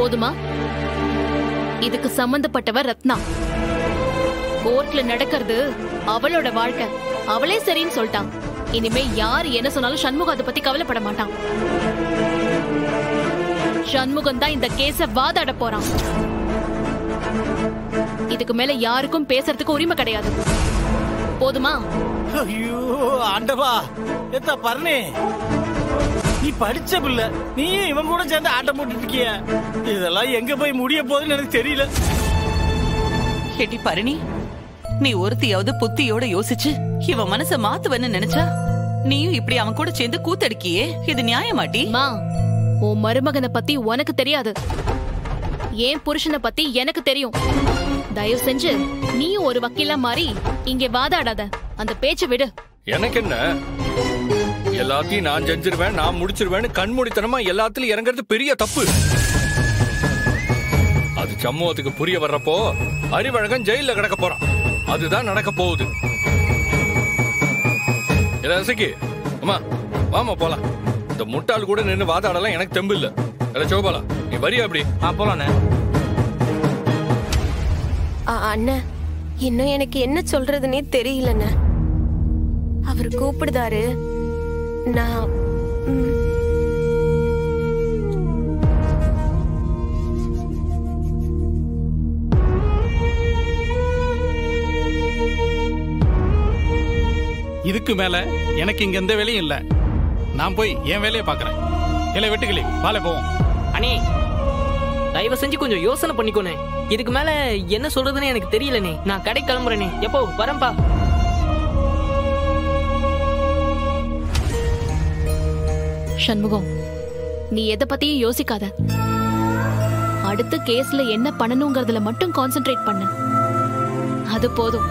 போதுமா? இதுக்கு சம்பந்தப்பட்டவர் ரத்னா. கோர்ட்ல நடக்கிறது அவளோட வாழ்க்கை. அவளே சரின்னு சொல்லிட்டான். இனிமே யார் என்ன சொன்னாலும் சண்முகம் அதை பத்தி கவலைப்பட மாட்டான். சண்முகம் தான் இந்த கேஸ வாதாட போறான். இதுக்கு மேல யாருக்கும் பேசுறதுக்கு உரிமை கிடையாது. போதுமா? ஐயோ ஆண்டவா, எத்தா பரணி, நீ படிச்ச பிள்ளை, நீ இவன் கூட சேர்ந்து ஆட்டம் போட்டு இருக்கிய. இதெல்லாம் எங்க போய் முடிய போகுதுன்னு எனக்கு தெரியல. கேட்டி பரணி, நீ ஒருத்தியாவது புத்தியோட யோசிச்சு இவன் மனச மாத்துவன்னு நினைச்சா நீயும் இப்படி அவன் கூட சேர்ந்து கூத்தடிக்கியே, இது நியாயமாட்டி? உன் மருமகனை பத்தி உனக்கு தெரியாது, ஏன் புருஷனை பத்தி எனக்கு தெரியும். தயவு செஞ்சு நீயும் ஒரு வக்கீலா மாறி இங்கே வாதாடாத. அந்த பேச்சை விடு. எனக்கு என்ன, எல்லாத்தையும் நான் செஞ்சிருவேன், நான் முடிச்சிருவேன்னு கண்மூடித்தனமா எல்லாத்துலயும் இறங்குறது பெரிய தப்பு. அது சமூகத்துக்கு புரிய வர்றப்போ அறிவழகன் ஜெயில கிடக்க போறான். அதுதான் நடக்க போகுது. ரசிக்கு அம்மா வாமா போலாம். இந்த முட்டாள் கூட நின்று வாதாடலாம் எனக்கு தெம்பு இல்ல. சோபாலா, நீ வரியா? அப்படி போலானே. அண்ணா, இன்னும் எனக்கு என்ன சொல்றதுன்னே தெரியலண்ணா. அவர் கூப்பிடுதாரு. நான் இதுக்கு மேல எனக்கு இங்க எந்த வேலையும் இல்ல. நான் போய் என் வேலையை பாக்குறேன். இல்ல வெட்டுக்கிளி வாழை போவோம். அண்ணே, தயவு செஞ்சு கொஞ்சம் யோசனை பண்ணிக்கோனே. இதுக்கு மேல என்ன சொல்றதுன்னு எனக்கு தெரியலனே. நான் கடை கிளம்புறேனே. எப்போ வரேன்பா. சண்முகம், நீ எதை பத்தியும் யோசிக்காத. அடுத்த கேஸ்ல என்ன பண்ணணுங்கிறதுல மட்டும் கான்சென்ட்ரேட் பண்ணு. அது போதும்.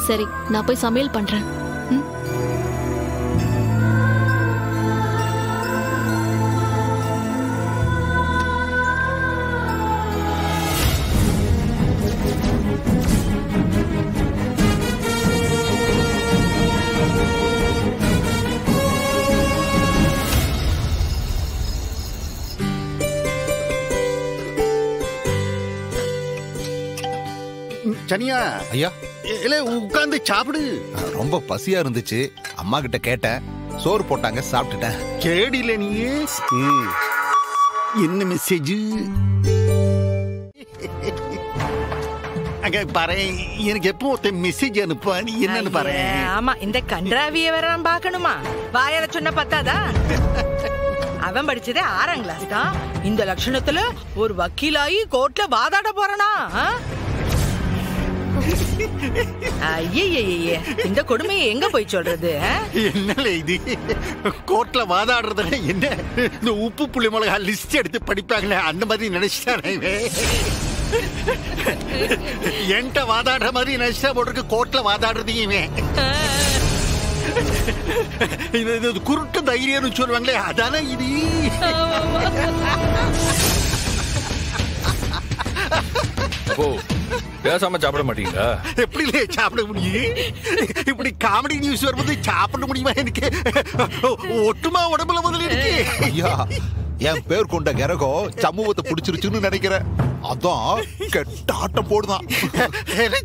சரி, நான் போய் சமையல் பண்றேன். சனியா ஐயா, இல்ல உட்கார்ந்து சாப்பிடு. ரொம்ப பசியா இருந்துச்சு, அம்மா கிட்ட கேட்டேன், சோறு போட்டாங்க, சாப்பிட்டுட்டேன். கேடில நீ என்ன மெசேஜ்? அங்க பாரு, எனக்கு எப்போ மெசேஜ் அனுப்பா, நீ என்னன்னு பாரு. ஆமா, இந்த கன்றாவிய வேற பாக்கணுமா? வாயால சொன்ன பத்தாதா? அவன் படிச்சதே 6ஆம் கிளாஸ் தான். இந்த லட்சணத்துல ஒரு வக்கீலாயி கோர்ட்ல வாதாட போறானா? ஐயே, இந்த கொடுமையை எங்க போய் சொல்றது? என்னல இது, கோர்ட்ல வாதாடுறதுல என்ன இந்த உப்பு புளி மிளகா லிஸ்ட் எடுத்து படிப்பாங்களே அந்த மாதிரி நினைச்சிட்டானே. என்கிட்ட வாதாடுற மாதிரி நினைச்சா போட்டிருக்கு கோர்ட்ல வாதாடுறதையுமே. இது குருட்டு தைரியம்னு சொல்லுவாங்களே, அதானே இது. பேசாம சாப்பிட மாட்டீங்களா? எப்படி சாப்பிட முடியும்? இப்படி காமெடி நியூஸ் வரும்போது சாப்பிட முடியுமா? எனக்கு ஒட்டுமா உடம்புல முதல்ல இருக்கு. ஐயா, என் பேர் கொண்ட கிரகம் சமூகத்தை பிடிச்சிருச்சுன்னு நினைக்கிறேன். அதான் கெட்ட ஆட்டம் போடுதான்.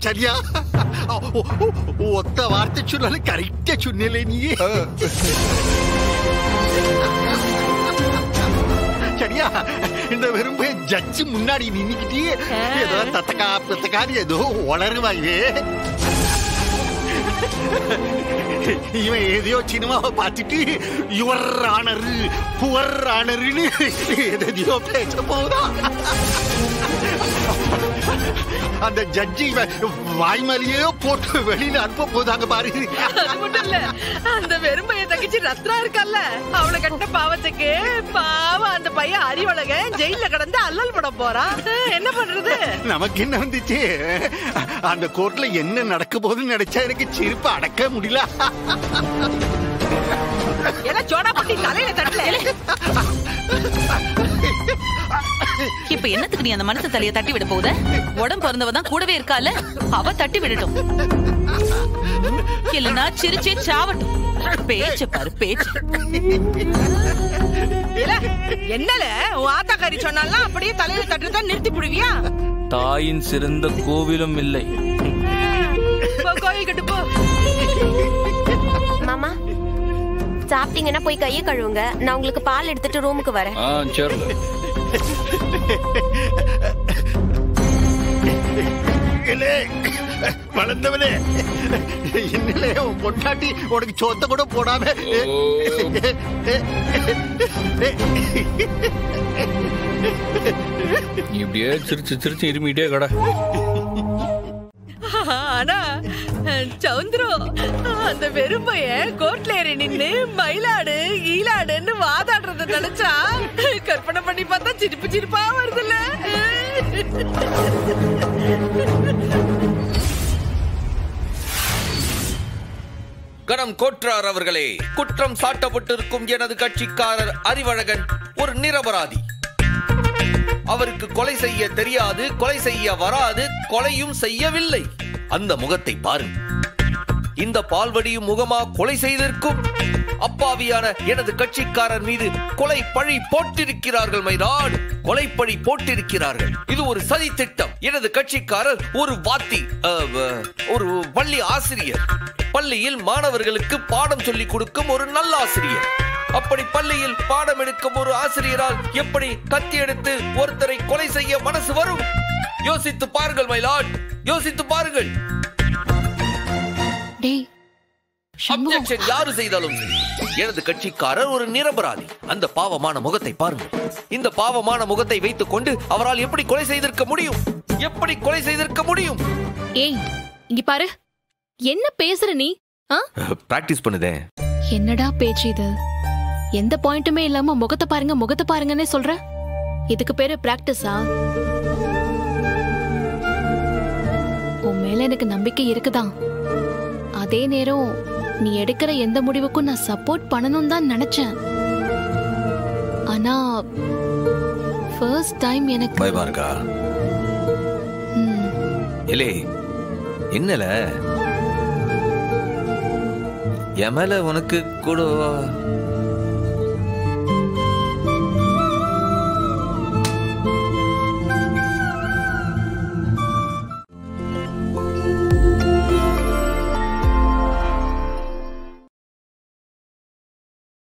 சரியா? ஒத்த வார்த்தை சொன்னாலும் கரெக்டா சொன்னே நீ. சரியா? இந்த வெறும் ஜட்ஜி முன்னாடி நின்னுக்கிட்டே ஏதோ தத்தக்காரி ஏதோ உளருவாங்க. இவன் ஏதையோ சினிமாவை பார்த்துட்டு யுவர் ஆனரு புவர் ஆனருன்னு எதையோ பேச போகுதான். அந்த ஜட்ஜி வாய்மலையே போட்டு வெளியில அனுப்ப போதாங்க பாரு. அது மட்டும் இல்ல, அந்த வெறுமைய தங்கச்சி ரத்னா இருக்கல்ல, அவளை கட்ட பாவத்துக்கு பாவம் அந்த பையன் அறிவழகன் ஜெயில கடந்து அல்லல் பட போறான். என்ன பண்றது? நமக்கு என்ன வந்துச்சு? அந்த கோர்ட்ல என்ன நடக்க போகுதுன்னு நினைச்சா எனக்கு சிரிப்பு அடக்க முடியல. சோடா பட்டி தலையில தட்டல. இப்ப என்னத்துக்கு நீ அந்த மனசு தலைய தட்டி விட போகுத? உடம்பு பிறந்தவதான் கூடவே இருக்கால, அவ தட்டி விடட்டும். இல்லனா சிரிச்சே சாவட்டும். பேச்சு பாரு பேச்சு. என்னல உன் ஆத்தாக்காரி சொன்னாலாம் அப்படியே தலையில தட்டுதான் நிறுத்தி புடுவியா? தாயின் சிறந்த கோவிலும் இல்லை. கோயில் கட்டு போ. மாமா சாப்பிட்டீங்கன்னா போய் கையை கழுவுங்க. நான் உங்களுக்கு பால் எடுத்துட்டு ரூமுக்கு வரேன். சரி. வளர்ந்தவனே என்னலே உன் பொண்டாட்டி உனக்கு சொத்த கூட போடாம இப்படியே சிரிச்சு சிரிச்சு இருமிட்டே கடை. ஆனா சௌந்தரம் அந்த வெறும்பைய கோர்ட்ல ஏறி நின்னு மயிலாடு ஈலாடுன்னு வாதாடுறத நினைச்சா கற்பனை பண்ணி பார்த்தா சிரிப்பு சிரிப்பா வருதுல்ல. கணம் கோற்றார் அவர்களே, குற்றம் சாட்டப்பட்டிருக்கும் எனது கட்சிக்காரர் அறிவழகன் ஒரு நிரபராதி. அவருக்கு கொலை செய்ய தெரியாது, கொலை செய்ய வராது, கொலையும் செய்யவில்லை. அந்த முகத்தை பாருங்கள். இந்த பால்வடியும் முகமா கொலை செய்திருக்கும்? அப்பாவியான எனது கட்சிக்காரர் மீது கொலை பழி போட்டிருக்கிறார்கள். மைதாட், கொலை பழி போட்டிருக்கிறார்கள். இது ஒரு சதி திட்டம். எனது கட்சிக்காரர் ஒரு வாத்தி, ஒரு பள்ளி ஆசிரியர். பள்ளியில் மாணவர்களுக்கு பாடம் சொல்லிக் கொடுக்கும் ஒரு நல்ல ஆசிரியர். அப்படி பள்ளியில் பாடம் எடுக்கும் ஒரு ஆசிரியரால் எப்படி கத்தி எடுத்து ஒருத்தரை கொலை செய்ய மனசு வரும்? யோசித்து பாருங்கள் மைலாட், யோசித்து பாருங்கள். அப்ஜெக்ஷன் யாரு செய்தாலும் எனது கட்சிக்காரர் ஒரு நிரபராதி. அந்த பாவமான முகத்தை பாருங்கள். இந்த பாவமான முகத்தை வைத்துக் கொண்டு அவரால் எப்படி கொலை செய்திருக்க முடியும்? எப்படி கொலை செய்திருக்க முடியும்? ஏய் இங்க பாரு, என்ன பேசுற நீ? பிராக்டிஸ் பண்ணுதே. என்னடா பேச்சு இது? எந்த பாயிண்ட்டுமே இல்லாம முகத்தை பாருங்க முகத்தை பாருங்கன்னே சொல்ற. இதுக்கு பேரு பிராக்டிஸா? உன் மேல எனக்கு நம்பிக்கை இருக்குதான். அதே நேரம் நீ எடுக்கிற எந்த முடிவுக்கும் நான் சப்போர்ட் பண்ணணும் தான் நினைச்சேன். ஆனா ஃபர்ஸ்ட் டைம் எனக்கு பயமா இருக்கா? இல்லே, என்னல என் மேல உனக்கு கூட